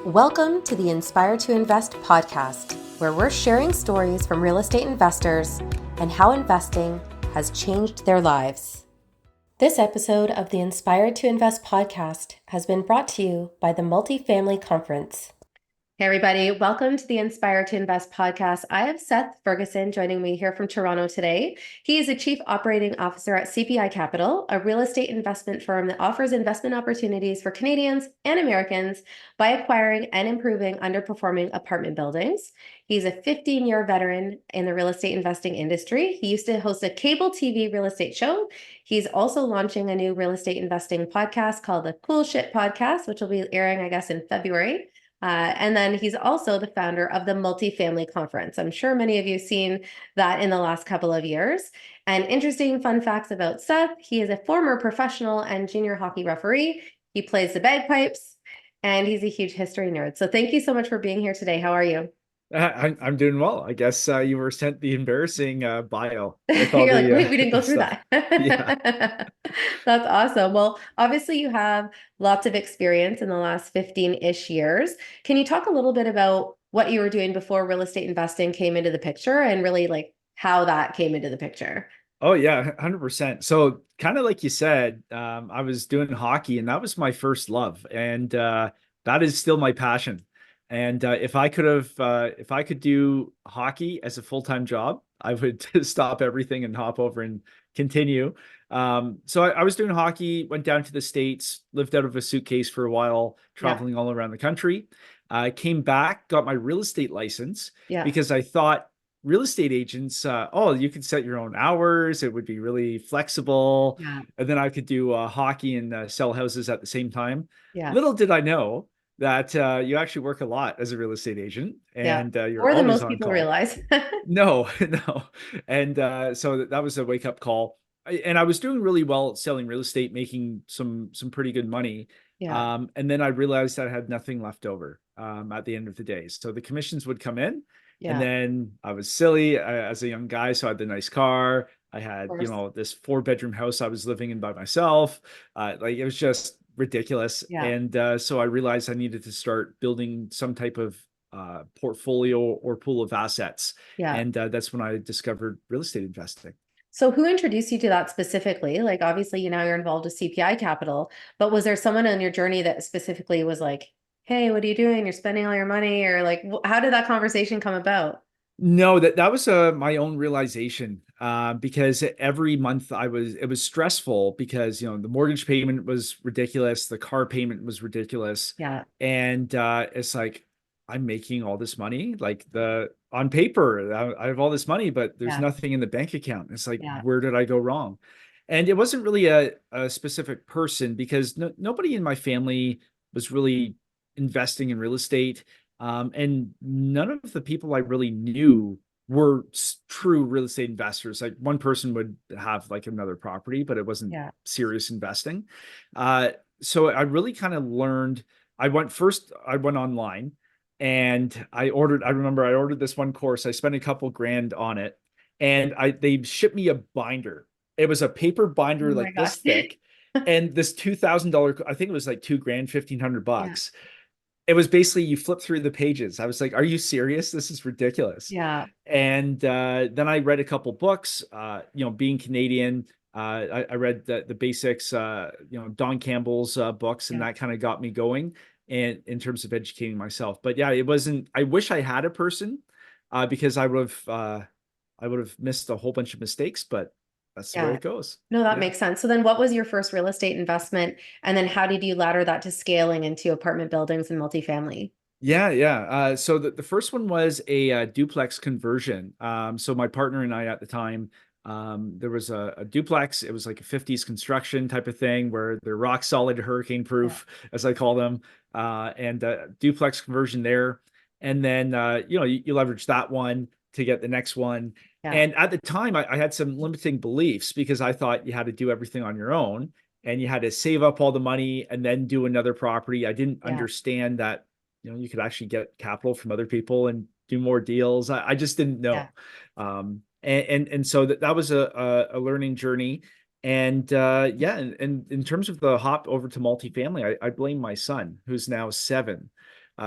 Welcome to the Inspire to Invest podcast, where we're sharing stories from real estate investors and how investing has changed their lives. This episode of the Inspire to Invest podcast has been brought to you by the Multifamily Conference. Hey everybody, welcome to the Inspire to Invest podcast. I have Seth Ferguson joining me here from Toronto today. He is a Chief Operating Officer at CPI Capital, a real estate investment firm that offers investment opportunities for Canadians and Americans by acquiring and improving underperforming apartment buildings. He's a 15-year veteran in the real estate investing industry. He used to host a cable TV real estate show. He's also launching a new real estate investing podcast called the Cool Shit Podcast, which will be airing, I guess, in February. And then he's also the founder of the Multifamily Conference. I'm sure many of you have seen that in the last couple of years. And interesting fun facts about Seth: he is a former professional and junior hockey referee. He plays the bagpipes, and he's a huge history nerd. So thank you so much for being here today. How are you? I'm doing well. I guess you were sent the embarrassing bio with all You're like, the wait, we didn't go through stuff. Yeah. that. That's awesome. Well, obviously you have lots of experience in the last 15-ish years. Can you talk a little bit about what you were doing before real estate investing came into the picture and really like how that came into the picture? Oh yeah, 100%. So kind of like you said, I was doing hockey and that was my first love. And that is still my passion. And if I could do hockey as a full-time job, I would stop everything and hop over and continue. So I was doing hockey, went down to the States, lived out of a suitcase for a while, Yeah. traveling all around the country. Came back, got my real estate license Yeah. because I thought real estate agents, oh, you could set your own hours. It would be really flexible. Yeah. And then I could do hockey and sell houses at the same time. Yeah. Little did I know that you actually work a lot as a real estate agent Yeah. and you're More than always most on people call. realize. No, no. And so that was a wake up call. And I was doing really well selling real estate, making some pretty good money. Yeah. And then I realized I had nothing left over at the end of the day. So the commissions would come in, and Yeah. then I was silly as a young guy. So I had the nice car. I Of had, course. this 4-bedroom house I was living in by myself. Like it was just ridiculous. Yeah. And so I realized I needed to start building some type of portfolio or pool of assets. Yeah. And that's when I discovered real estate investing. So who introduced you to that specifically? Like obviously, you know, you're involved with CPI Capital, but was there someone on your journey that specifically was like, "Hey, what are you doing? You're spending all your money," or like, how did that conversation come about? No, that was my own realization because every month it was stressful because the mortgage payment was ridiculous, the car payment was ridiculous, Yeah. and it's like I'm making all this money, like the on paper I have all this money, but there's Yeah. nothing in the bank account. It's like, Yeah. where did I go wrong? And it wasn't really a specific person because nobody in my family was really investing in real estate. And none of the people I really knew were true real estate investors. Like one person would have like another property, but it wasn't Yeah. serious investing. Uh, so I really kind of learned. I went online and I remember I ordered this one course. I spent a couple grand on it and they shipped me a binder. It was a paper Oh binder my like gosh. this thick. And this $2,000, I think it was like 2 grand, 1,500 Yeah. bucks. It was basically you flip through the pages. I was like, are you serious? This is ridiculous. Yeah. And then I read a couple books, being Canadian. I read the basics, Don Campbell's books, and Yeah. that kind of got me going and in terms of educating myself. But yeah, it wasn't, I wish I had a person because I would have missed a whole bunch of mistakes, but that's the way Yeah. it goes. No, that Yeah. makes sense. So then what was your first real estate investment? And then how did you ladder that to scaling into apartment buildings and multifamily? Yeah, yeah. So the first one was a, duplex conversion. So my partner and I at the time, there was a duplex. It was like a 50s construction type of thing where they're rock solid, hurricane Yeah. proof, as I call them, and duplex conversion there. And then, you leverage that one to get the next one. Yeah. And at the time, I had some limiting beliefs because I thought you had to do everything on your own and you had to save up all the money and then do another property. I didn't Yeah. understand that you could actually get capital from other people and do more deals. I just didn't Yeah. know. And so that was a learning journey. And and in terms of the hop over to multifamily, I blame my son, who's now 7.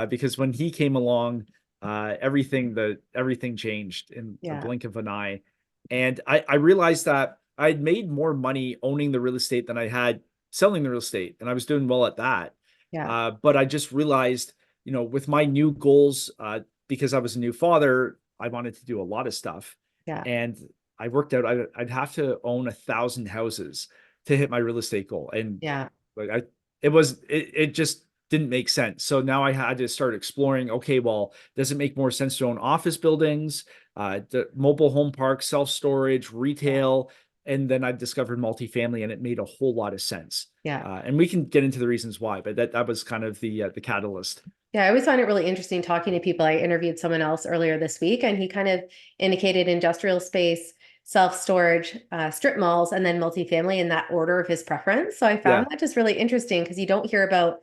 because when he came along, everything changed in the Yeah. blink of an eye. And I realized that I'd made more money owning the real estate than I had selling the real estate, and I was doing well at that. Yeah. But I just realized, with my new goals, because I was a new father, I wanted to do a lot of stuff. Yeah. And I worked out I'd have to own 1,000 houses to hit my real estate goal. And Yeah. like it just didn't make sense. So now I had to start exploring, okay, well, does it make more sense to own office buildings, the mobile home parks, self-storage, Yeah. retail? And then I discovered multifamily, and it made a whole lot of sense. Yeah. And we can get into the reasons why, but that was kind of the catalyst. Yeah, I always find it really interesting talking to people. I interviewed someone else earlier this week, and he kind of indicated industrial space, self-storage, strip malls, and then multifamily in that order of his preference. So I found Yeah. that just really interesting because you don't hear about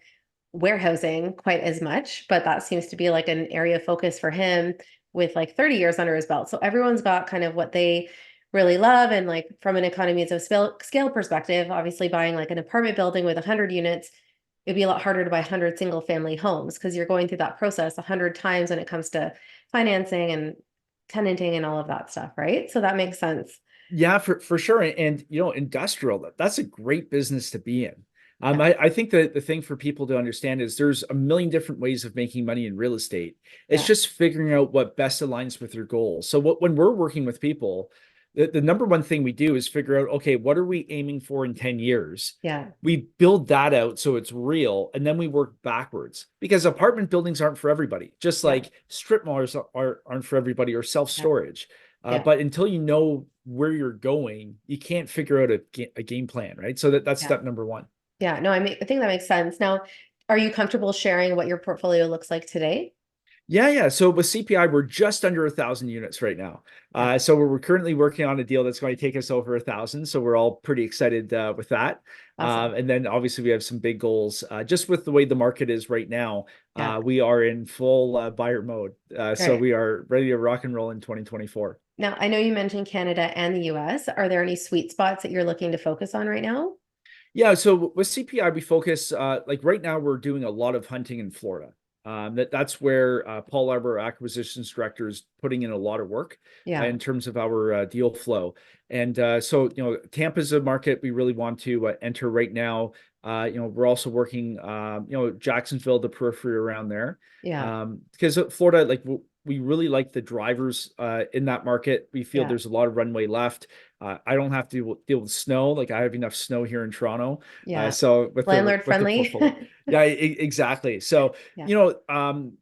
warehousing quite as much, but that seems to be like an area of focus for him with like 30 years under his belt. So everyone's got kind of what they really love. And like from an economies of scale perspective, obviously buying like an apartment building with 100 units, it'd be a lot harder to buy 100 single family homes because you're going through that process 100 times when it comes to financing and tenanting and all of that stuff, right? So that makes sense. Yeah, for sure. And industrial, that's a great business to be in. Yeah. I think that the thing for people to understand is there's a million different ways of making money in real estate. It's Yeah. just figuring out what best aligns with your goals. So when we're working with people, the number one thing we do is figure out, okay, what are we aiming for in 10 years? Yeah. We build that out so it's real, and then we work backwards, because apartment buildings aren't for everybody, just Yeah. like strip malls aren't for everybody, or Yeah. self-storage. Yeah. But until you know where you're going, you can't figure out a game plan, right? So that's Yeah. step number one. Yeah. No, I think that makes sense. Now, are you comfortable sharing what your portfolio looks like today? Yeah. So with CPI, we're just under 1,000 units right now. Yeah. So we're currently working on a deal that's going to take us over 1,000. So we're all pretty excited with that. Awesome. And then obviously we have some big goals. Just with the way the market is right now, Yeah. we are in full buyer mode. So Right. we are ready to rock and roll in 2024. Now, I know you mentioned Canada and the US. Are there any sweet spots that you're looking to focus on right now? Yeah, so with CPI, we focus like right now we're doing a lot of hunting in Florida. That's where Paul Arbor, our acquisitions director, is putting in a lot of work Yeah. in terms of our deal flow. And so Tampa's a market we really want to enter right now. We're also working Jacksonville, the periphery around there, Yeah. because Florida, like we really like the drivers in that market. We feel Yeah. there's a lot of runway left. I don't have to deal with snow. Like I have enough snow here in Toronto. Yeah. So with the Landlord with the friendly. portfolio, yeah, exactly. So Yeah.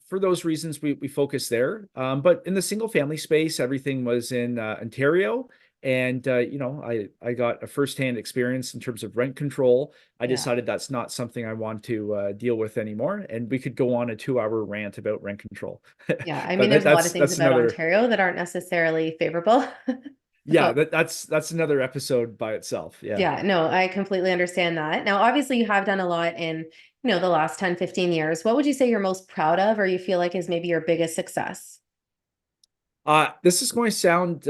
for those reasons, we focus there. But in the single family space, everything was in Ontario. And I got a firsthand experience in terms of rent control. I Yeah. decided that's not something I want to deal with anymore. And we could go on a 2-hour rant about rent control. Yeah. I mean, But there's a lot of things that's about another. Ontario that aren't necessarily favorable. Yeah, So, that's another episode by itself. Yeah. yeah, no, I completely understand that. Now, obviously, you have done a lot in, the last 10, 15 years. What would you say you're most proud of or you feel like is maybe your biggest success? This is going to sound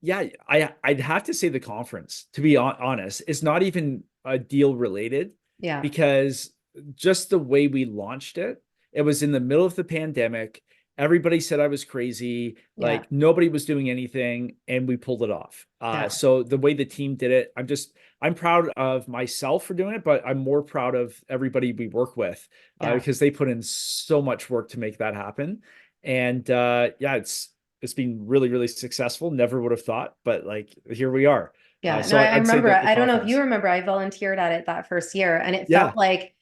yeah, I'd have to say the conference, to be honest. It's not even a deal related, Yeah. because just the way we launched it, it was in the middle of the pandemic. Everybody said I was crazy, Yeah. like nobody was doing anything, and we pulled it off. Yeah. So the way the team did it, I'm proud of myself for doing it, but I'm more proud of everybody we work with, Yeah. because they put in so much work to make that happen. And yeah, it's been really, really successful. Never would have thought, but like here we are. Yeah. No, So I I'd say remember, that the I don't know if you conference. remember, I volunteered at it that first year and it felt Yeah, like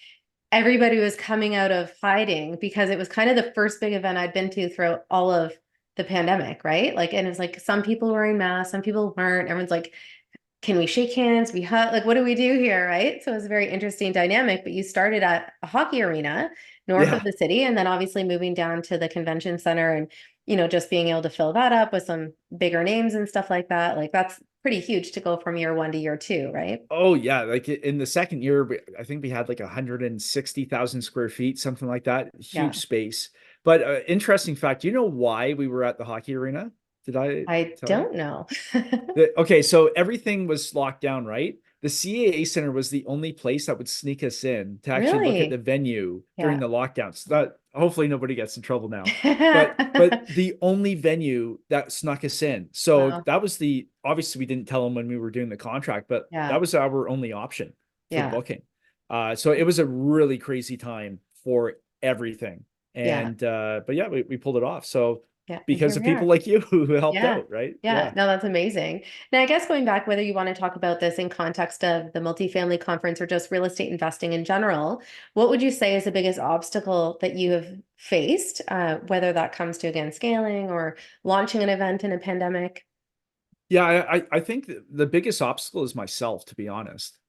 everybody was coming out of hiding because it was kind of the first big event I'd been to throughout all of the pandemic, right? Like, and it was like some people were wearing masks, some people weren't. Everyone's like, can we shake hands? We hug, like, what do we do here? Right. So it was a very interesting dynamic, but you started at a hockey arena north of yeah. the city and then obviously moving down to the convention center and, just being able to fill that up with some bigger names and stuff like that. Like that's pretty huge to go from year one to year two, right? Oh yeah. Like in the second year, I think we had like 160,000 square feet, something like that. Yeah. Huge space. But interesting fact, do you know why we were at the hockey arena? Did I I tell you? don't know. Okay, so everything was locked down, right? the CAA Center was the only place that would sneak us in to actually look at the Really? venue during Yeah. the lockdowns. That hopefully nobody gets in trouble now. But the only venue that snuck us in. So Wow. that was the obviously we didn't tell them when we were doing the contract, but Yeah. that was our only option for Yeah. booking. So it was a really crazy time for everything. Yeah. And but yeah, we pulled it off. So Yeah. And here because of we people are. like you who helped Yeah. out, right? Yeah. Yeah. No, that's amazing. Now, I guess going back, whether you want to talk about this in context of the multifamily conference or just real estate investing in general, what would you say is the biggest obstacle that you have faced, whether that comes to, again, scaling or launching an event in a pandemic? Yeah, I think the biggest obstacle is myself, to be honest.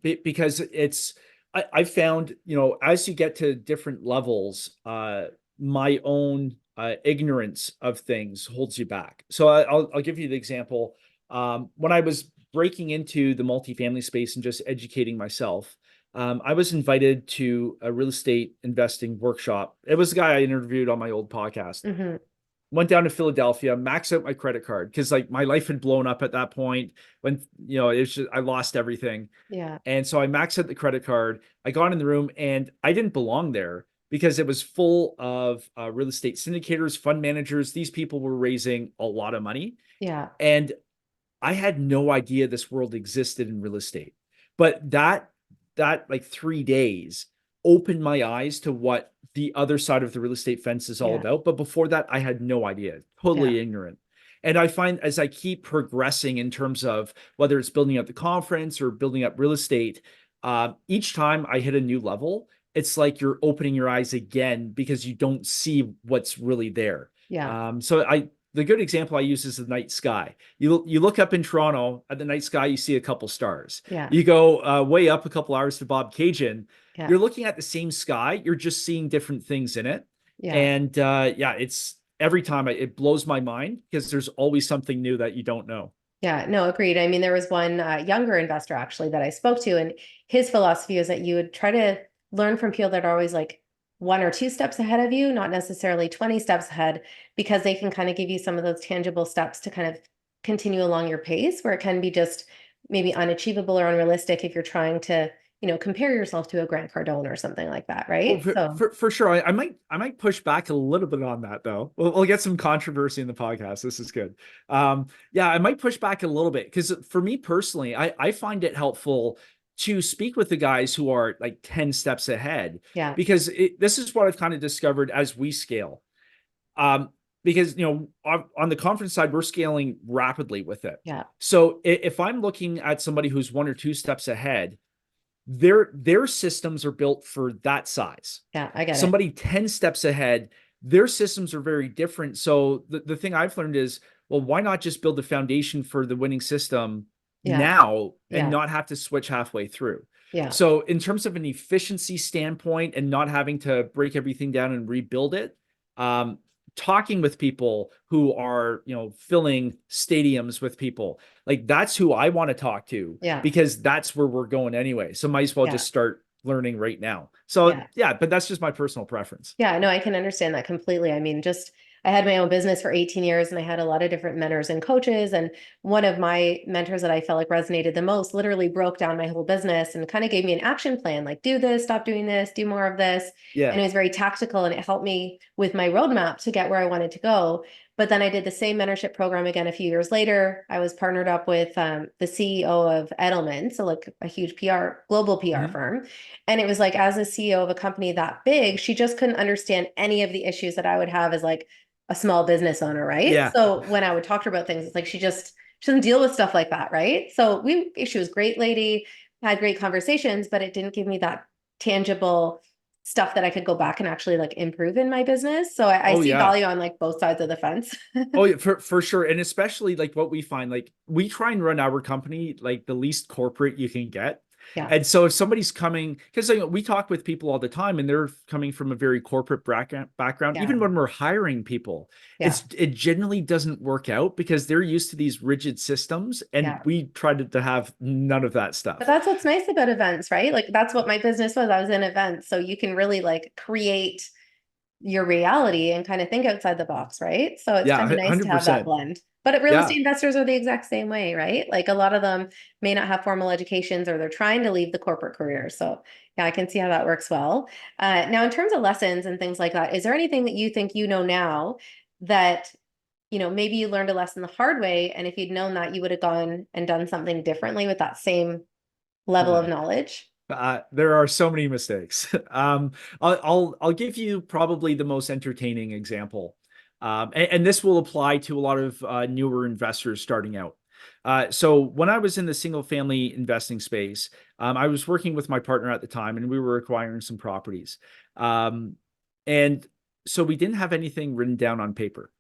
Because I found, as you get to different levels, my own ignorance of things holds you back. So I'll give you the example. When I was breaking into the multifamily space and just educating myself, I was invited to a real estate investing workshop. It was the guy I interviewed on my old podcast. Hmm. Went down to Philadelphia, maxed out my credit card because like my life had blown up at that point when it was just I lost everything. Yeah. And so I maxed out the credit card. I got in the room and I didn't belong there because it was full of real estate syndicators, fund managers. These people were raising a lot of money. Yeah. And I had no idea this world existed in real estate. But that like 3 days opened my eyes to what the other side of the real estate fence is all Yeah. about. But before that, I had no idea, Yeah. totally ignorant. And I find as I keep progressing in terms of whether it's building up the conference or building up real estate, each time I hit a new level, it's like you're opening your eyes again because you don't see what's really there. Yeah. So the good example I use is the night sky. You look up in Toronto at the night sky, you see a couple stars. Yeah. You go way up a couple hours to Bob Cajun, Yeah. you're looking at the same sky, you're just seeing different things in it. Yeah. And yeah, it's every time it blows my mind because there's always something new that you don't know. Yeah, no, agreed. I mean, there was one younger investor actually that I spoke to, and his philosophy is that you would try to learn from people that are always like one or two steps ahead of you, not necessarily 20 steps ahead, because they can kind of give you some of those tangible steps to kind of continue along your pace, where it can be just maybe unachievable or unrealistic if you're trying to, compare yourself to a Grant Cardone or something like that, Well, right? So, for sure, I might push back a little bit on that though. We'll get some controversy in the podcast. This is good. Yeah, I might push back a little bit because for me personally, I find it helpful to speak with the guys who are like 10 steps ahead yeah, because this is what I've kind of discovered as we scale. Because on the conference side, we're scaling rapidly with it. yeah, So if I'm looking at somebody who's one or two steps ahead, their systems are built for that size. yeah, I get it. Somebody 10 steps ahead, their systems are very different. So the thing I've learned is, well, why not just build the foundation for the winning system Yeah, now and yeah, not have to switch halfway through? yeah, So in terms of an efficiency standpoint and not having to break everything down and rebuild it, um, talking with people who are, filling stadiums with people, like that's who I want to talk to yeah, because that's where we're going anyway. So might as well yeah, just start learning right now. So yeah. yeah, but that's just my personal preference. Yeah, no, I can understand that completely. I mean, I had my own business for 18 years and I had a lot of different mentors and coaches. And one of my mentors that I felt like resonated the most literally broke down my whole business and kind of gave me an action plan, like do this, stop doing this, do more of this. And Yeah. it was very tactical and it helped me with my roadmap to get where I wanted to go. But then I did the same mentorship program again a few years later. I was partnered up with the CEO of Edelman, so like a huge global PR Mhm. firm. And it was like, as a CEO of a company that big, she just couldn't understand any of the issues that I would have as like a small business owner, right? Yeah. So when I would talk to her about things, it's like she doesn't deal with stuff like that, right? So she was a great lady, had great conversations, but it didn't give me that tangible stuff that I could go back and actually like improve in my business. So I Oh see yeah. value on like both sides of the fence. Oh yeah, for sure. And especially like what we find, like we try and run our company like the least corporate you can get. Yeah, And so if somebody's coming, because we talk with people all the time and they're coming from a very corporate background, yeah, even when we're hiring people, yeah, it generally doesn't work out because they're used to these rigid systems and yeah. we try to have none of that But stuff. that's what's nice about events, right? Like that's what my business was. I was in events. So you can really like create your reality and kind of think outside the box, right? So it's Yeah, kind of nice to have that 100%. blend. But real Yeah. estate investors are the exact same way, right? Like a lot of them may not have formal educations or they're trying to leave the corporate career. So yeah, I can see how that works well. Now, in terms of lessons and things like that, is there anything that you think you know now that, maybe you learned a lesson the hard way, and if you'd known that, you would have gone and done something differently with that same level of knowledge? There are so many mistakes. I'll give you probably the most entertaining example, and this will apply to a lot of newer investors starting out. So when I was in the single family investing space, I was working with my partner at the time, and we were acquiring some properties, and so we didn't have anything written down on paper.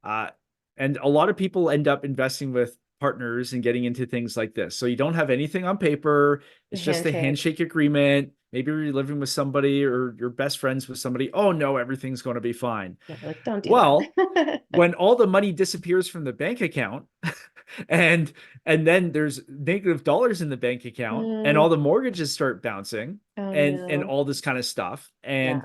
Uh, and a lot of people end up investing with partners and getting into things like this. So you don't have anything on paper. The It's just a handshake. handshake agreement. Maybe you're living with somebody or you're best friends with somebody. Oh no, everything's going to be fine. Yeah, like don't do Well, that. when all the money disappears from the bank account and then there's negative dollars in the bank account and Mm, all the mortgages start bouncing oh and no. all this kind of stuff. Yeah.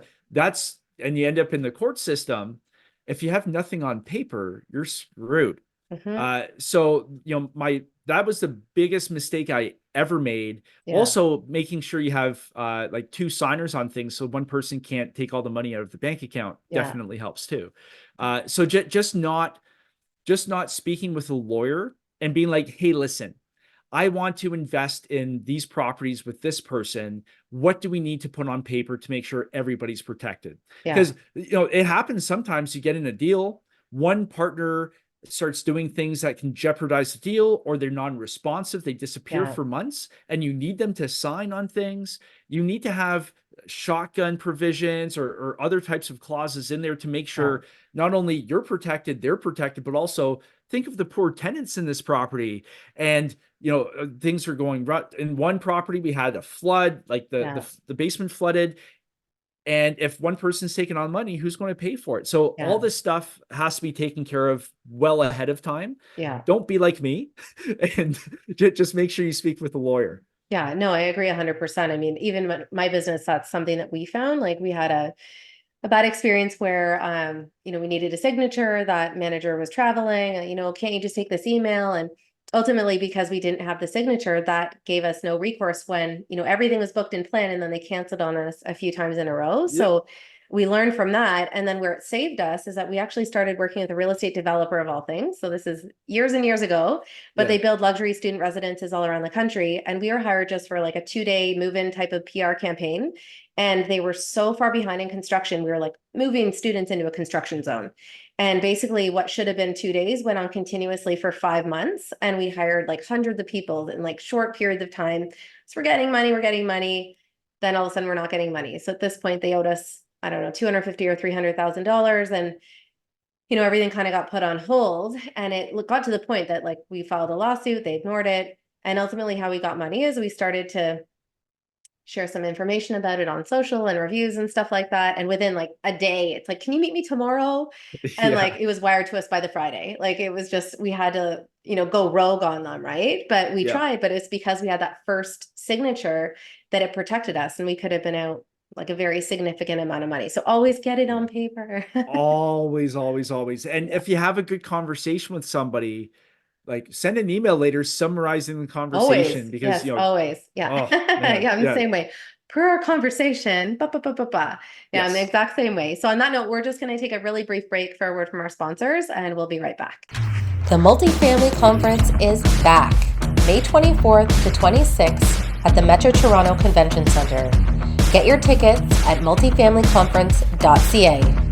And you end up in the court system. If you have nothing on paper, you're screwed. Hmm. So that was the biggest mistake I ever made. Yeah. Also, making sure you have like two signers on things, so one person can't take all the money out of the bank account Yeah. definitely helps too. So just not speaking with a lawyer and being like, hey, listen, I want to invest in these properties with this person. What do we need to put on paper to make sure everybody's protected? Yeah. Because it happens sometimes you get in a deal, one partner starts doing things that can jeopardize the deal, or they're non-responsive, they disappear Yeah. for months, and you need them to sign on things. You need to have shotgun provisions or other types of clauses in there to make Yeah. sure not only you're protected, they're protected, but also think of the poor tenants in this property. And things are going right. In one property, we had a flood, like the, Yeah. the the basement flooded, and if one person's taking on money, who's going to pay for it? So all Yeah. this stuff has to be taken care of well ahead of time. Yeah. Don't be like me and just make sure you speak with a lawyer. Yeah. No, I agree 100%. I mean, even my business, that's something that we found. Like we had a bad experience where we needed a signature. That manager was traveling, can't you just take this email? And ultimately, because we didn't have the signature, that gave us no recourse when everything was booked and planned, and then they canceled on us a few times in a row. Yep. So we learned from that. And then where it saved us is that we actually started working with a real estate developer of all things. So this is years and years ago, but Yeah. they build luxury student residences all around the country. And we were hired just for like a 2-day move-in type of PR campaign. And they were so far behind in construction. We were like moving students into a construction zone. And basically, what should have been 2 days went on continuously for 5 months. And we hired like hundreds of people in like short periods of time. So we're getting money, we're getting money. Then all of a sudden, we're not getting money. So at this point, they owed us, I don't know, $250,000 or $300,000. And everything kind of got put on hold. And it got to the point that like we filed a lawsuit, they ignored it. And ultimately, how we got money is we started to share some information about it on social and reviews and stuff like that. And within like a day, it's like, can you meet me tomorrow? And like, Yeah. it was wired to us by the Friday. Like it was just, we had to, go rogue on them. Right. But we Yeah. tried, but it's because we had that first signature that it protected us, and we could have been out like a very significant amount of money. So always get it Yeah. on paper. Always, always, always. And Yeah. if you have a good conversation with somebody, like send an email later summarizing the Always. conversation because, Yes, always. Yeah. oh man, Yeah, I'm the yeah. same way. Per our conversation, Yeah, I'm the Yes. exact same way. So on that note, we're just going to take a really brief break for a word from our sponsors, and we'll be right back. The Multifamily Conference is back, May 24th to 26th at the Metro Toronto Convention Centre. Get your tickets at multifamilyconference.ca.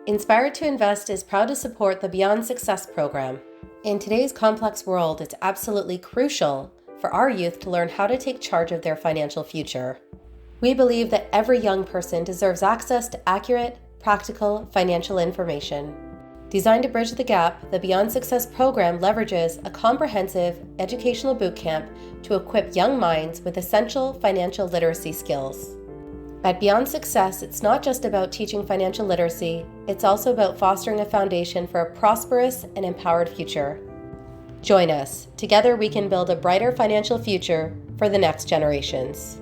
Inspired to Invest is proud to support the Beyond Success program. In today's complex world, it's absolutely crucial for our youth to learn how to take charge of their financial future. We believe that every young person deserves access to accurate, practical financial information. Designed to bridge the gap, the Beyond Success program leverages a comprehensive educational bootcamp to equip young minds with essential financial literacy skills. At Beyond Success, it's not just about teaching financial literacy, it's also about fostering a foundation for a prosperous and empowered future. Join us. Together we can build a brighter financial future for the next generations.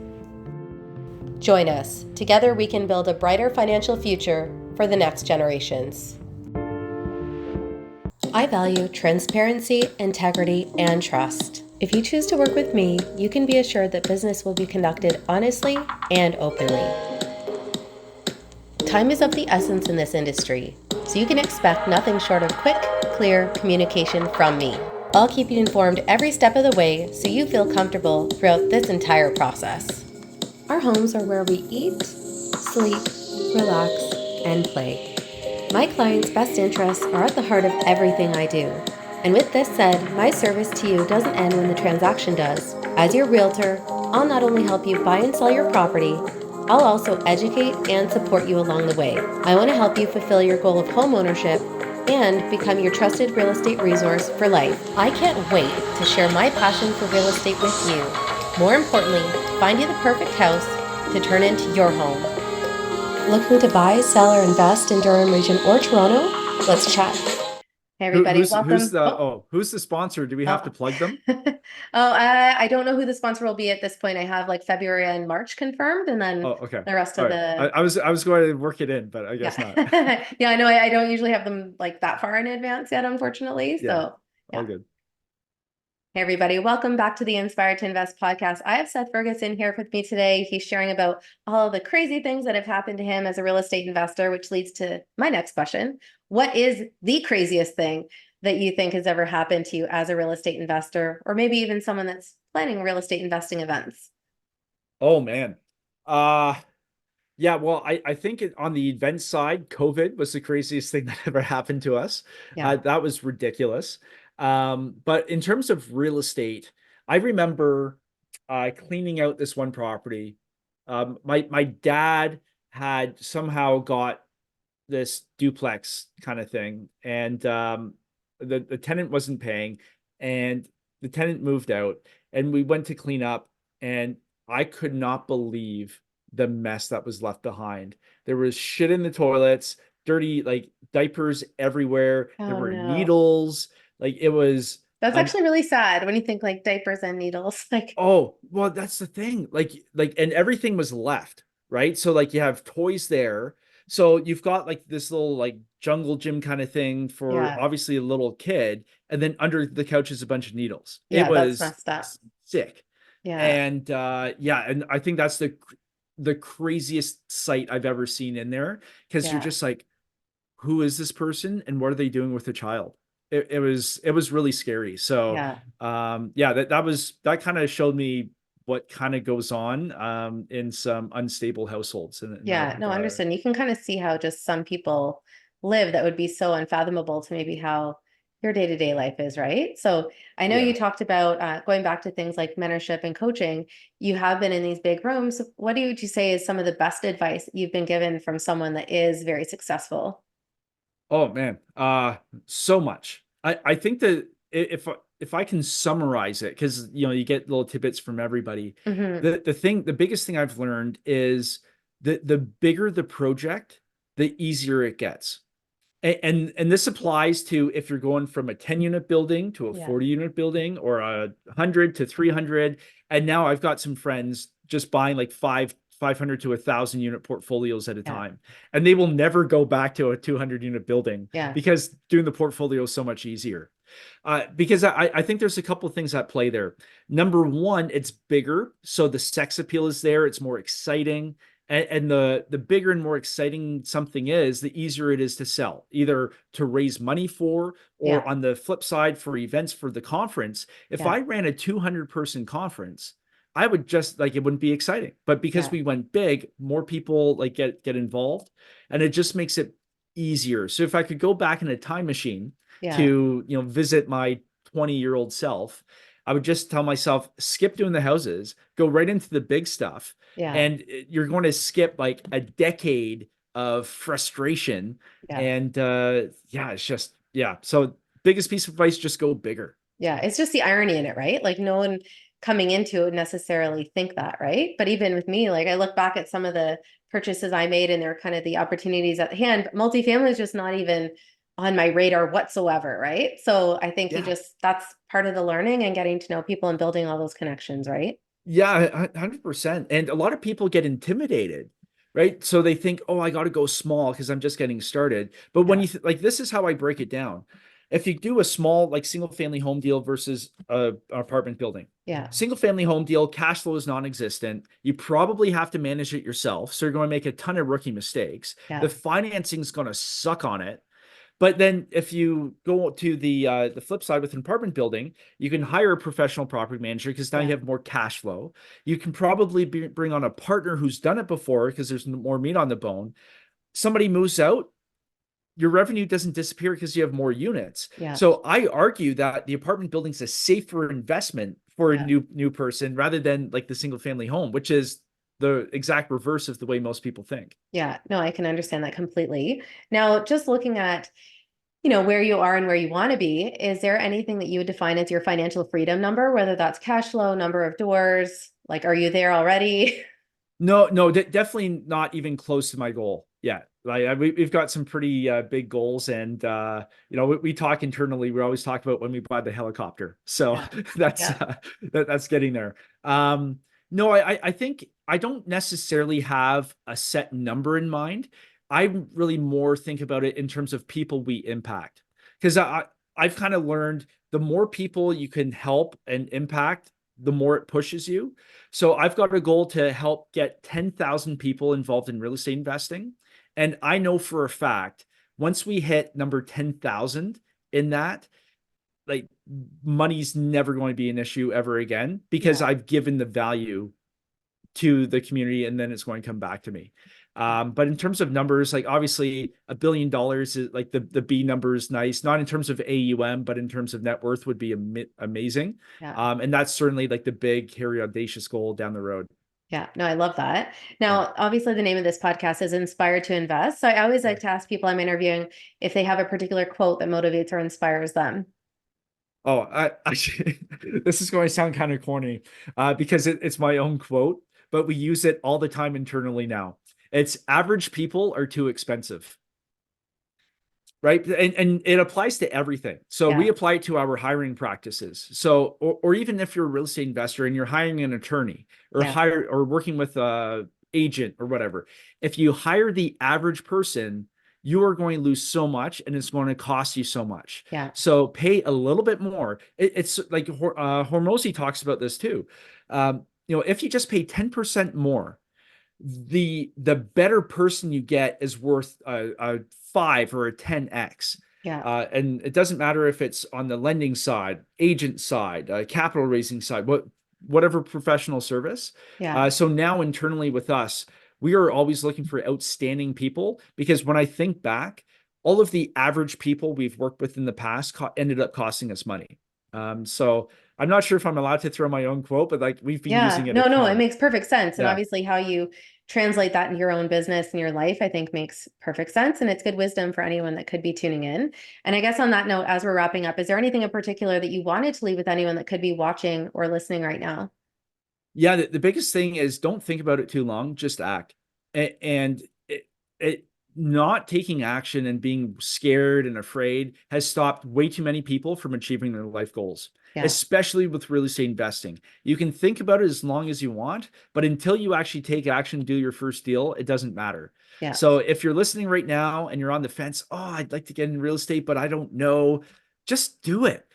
Join us. Together we can build a brighter financial future for the next generations. I value transparency, integrity, and trust. If you choose to work with me, you can be assured that business will be conducted honestly and openly. Time is of the essence in this industry, so you can expect nothing short of quick, clear communication from me. I'll keep you informed every step of the way so you feel comfortable throughout this entire process. Our homes are where we eat, sleep, relax, and play. My clients' best interests are at the heart of everything I do. And with this said, my service to you doesn't end when the transaction does. As your realtor, I'll not only help you buy and sell your property, I'll also educate and support you along the way. I want to help you fulfill your goal of home ownership and become your trusted real estate resource for life. I can't wait to share my passion for real estate with you. More importantly, find you the perfect house to turn into your home. Looking to buy, sell, or invest in Durham region or Toronto? Let's chat. Hey everybody, welcome. Who's the sponsor? Do we have to plug them? I don't know who the sponsor will be at this point. I have like February and March confirmed, and then the rest of the. I was going to work it in, but I guess not. Yeah, I know. I don't usually have them like that far in advance yet, unfortunately. So all good. Hey everybody, welcome back to the Inspired to Invest podcast. I have Seth Ferguson here with me today. He's sharing about all the crazy things that have happened to him as a real estate investor, which leads to my next question. What is the craziest thing that you think has ever happened to you as a real estate investor, or maybe even someone that's planning real estate investing events? Oh man. Yeah, well, I think on the event side, COVID was the craziest thing that ever happened to us. That was ridiculous. But in terms of real estate, I remember cleaning out this one property. My dad had somehow got this duplex kind of thing, and the tenant wasn't paying, and the tenant moved out, and we went to clean up, and I could not believe the mess that was left behind. There was shit in the toilets, dirty like diapers everywhere. There were needles. Like it was. That's actually really sad when you think like diapers and needles. Like, oh, well, that's the thing. Like, and everything was left, right? So like you have toys there. So you've got like this little like jungle gym kind of thing for obviously a little kid. And then under the couch is a bunch of needles. Yeah, it was that's messed up. Sick. Yeah. And and I think that's the craziest sight I've ever seen in there, because you're just like, who is this person and what are they doing with the child? It was really scary. So that kind of showed me what kind of goes on in some unstable households. I understand. You can kind of see how just some people live that would be so unfathomable to maybe how your day-to-day life is, right? So I know you talked about going back to things like mentorship and coaching. You have been in these big rooms. What would you say is some of the best advice you've been given from someone that is very successful? Oh man, so much. I think that if I can summarize it, because you get little tidbits from everybody. The biggest thing I've learned is that the bigger the project, the easier it gets. And this applies to if you're going from a 10-unit building to a 40-unit building, or a 100 to 300. And now I've got some friends just buying like 500 to 1,000 unit portfolios at a time, and they will never go back to a 200-unit building because doing the portfolio is so much easier. Because I think there's a couple of things at play there. Number one, it's bigger, so the sex appeal is there. It's more exciting. And the bigger and more exciting something is, the easier it is to sell, either to raise money for, or on the flip side, for events for the conference. If I ran a 200-person conference, I would just like, it wouldn't be exciting. But because we went big, more people like get involved, and it just makes it easier. So if I could go back in a time machine to visit my 20-year-old self, I would just tell myself, skip doing the houses, go right into the big stuff. And you're going to skip like a decade of frustration. And it's just, so biggest piece of advice, just go bigger. It's just the irony in it, right? Like no one coming into it necessarily think that, right? But even with me, like I look back at some of the purchases I made and they're kind of the opportunities at hand. Multifamily is just not even on my radar whatsoever, right? So I think that's part of the learning and getting to know people and building all those connections, right? Yeah, 100%. And a lot of people get intimidated, right? So they think, oh, I got to go small because I'm just getting started. But when you like, this is how I break it down. If you do a small, like single family home deal versus an apartment building, single family home deal, cash flow is non-existent. You probably have to manage it yourself. So you're going to make a ton of rookie mistakes. The financing is going to suck on it. But then if you go to the flip side with an apartment building, you can hire a professional property manager because now you have more cash flow. You can probably bring on a partner who's done it before because there's more meat on the bone. Somebody moves out, your revenue doesn't disappear because you have more units. So I argue that the apartment building is a safer investment for a new person rather than like the single family home, which is the exact reverse of the way most people think. Yeah, no, I can understand that completely. Now, just looking at, where you are and where you want to be, is there anything that you would define as your financial freedom number, whether that's cash flow, number of doors? Like, are you there already? No, definitely not even close to my goal yet. Like we've got some pretty big goals, and we talk internally. We always talk about when we buy the helicopter. So that's getting there. No, I think I don't necessarily have a set number in mind. I really more think about it in terms of people we impact, because I've kind of learned the more people you can help and impact, the more it pushes you. So I've got a goal to help get 10,000 people involved in real estate investing. And I know for a fact, once we hit number 10,000 in that, like money's never going to be an issue ever again, because I've given the value to the community and then it's going to come back to me. But in terms of numbers, like obviously $1 billion is like the B number is nice, not in terms of AUM, but in terms of net worth would be amazing. And that's certainly like the big, hairy, audacious goal down the road. Yeah, no, I love that. Now, obviously the name of this podcast is Inspired to Invest. So I always like to ask people I'm interviewing if they have a particular quote that motivates or inspires them. Oh, this is going to sound kind of corny because it's my own quote, but we use it all the time internally now. It's average people are too expensive. Right. And it applies to everything. So we apply it to our hiring practices. So, or even if you're a real estate investor and you're hiring an attorney or working with a agent or whatever, if you hire the average person, you are going to lose so much and it's going to cost you so much. So pay a little bit more. It's like Hormozi talks about this too. If you just pay 10% more, the better person you get is worth a 5 or a 10x. And it doesn't matter if it's on the lending side, agent side, capital raising side, whatever professional service. So now internally with us, we are always looking for outstanding people, because when I think back, all of the average people we've worked with in the past ended up costing us money. So I'm not sure if I'm allowed to throw my own quote, but like we've been using it. No, it makes perfect sense. And obviously how you translate that in your own business and your life, I think makes perfect sense. And it's good wisdom for anyone that could be tuning in. And I guess on that note, as we're wrapping up, is there anything in particular that you wanted to leave with anyone that could be watching or listening right now? Yeah, the biggest thing is don't think about it too long, just act. And it not taking action and being scared and afraid has stopped way too many people from achieving their life goals, especially with real estate investing. You can think about it as long as you want, but until you actually take action, do your first deal, it doesn't matter. So if you're listening right now and you're on the fence, oh, I'd like to get in real estate, but I don't know, just do it.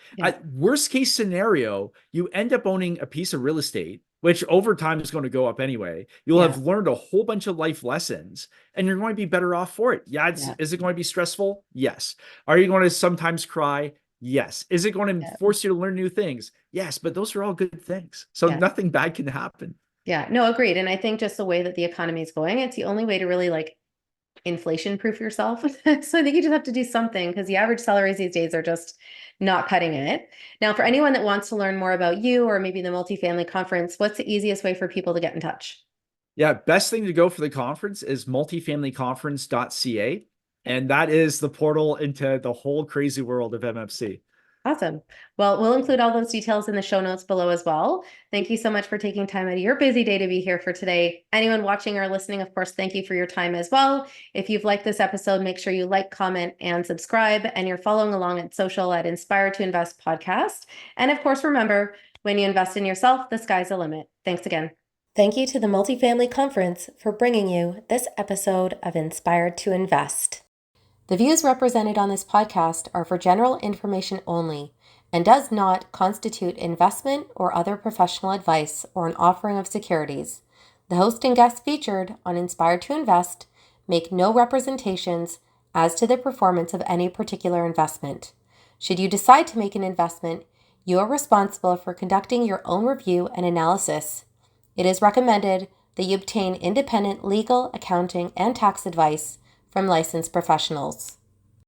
Worst case scenario, you end up owning a piece of real estate, which over time is going to go up anyway. You'll have learned a whole bunch of life lessons and you're going to be better off for it. Is it going to be stressful? Yes. Are you going to sometimes cry? Yes. Is it going to force you to learn new things? Yes, but those are all good things. So nothing bad can happen. No, agreed. And I think just the way that the economy is going, it's the only way to really like inflation proof yourself. So I think you just have to do something, because the average salaries these days are just not cutting it. Now, for anyone that wants to learn more about you or maybe the multifamily conference, what's the easiest way for people to get in touch? Best thing to go for the conference is multifamilyconference.ca. And that is the portal into the whole crazy world of MFC. Awesome. Well, we'll include all those details in the show notes below as well. Thank you so much for taking time out of your busy day to be here for today. Anyone watching or listening, of course, thank you for your time as well. If you've liked this episode, make sure you like, comment, and subscribe. And you're following along at social at Inspire to Invest Podcast. And of course, remember, when you invest in yourself, the sky's the limit. Thanks again. Thank you to the Multifamily Conference for bringing you this episode of Inspired to Invest. The views represented on this podcast are for general information only and does not constitute investment or other professional advice or an offering of securities. The host and guests featured on Inspired to Invest make no representations as to the performance of any particular investment. Should you decide to make an investment, you are responsible for conducting your own review and analysis. It is recommended that you obtain independent legal, accounting, and tax advice from licensed professionals.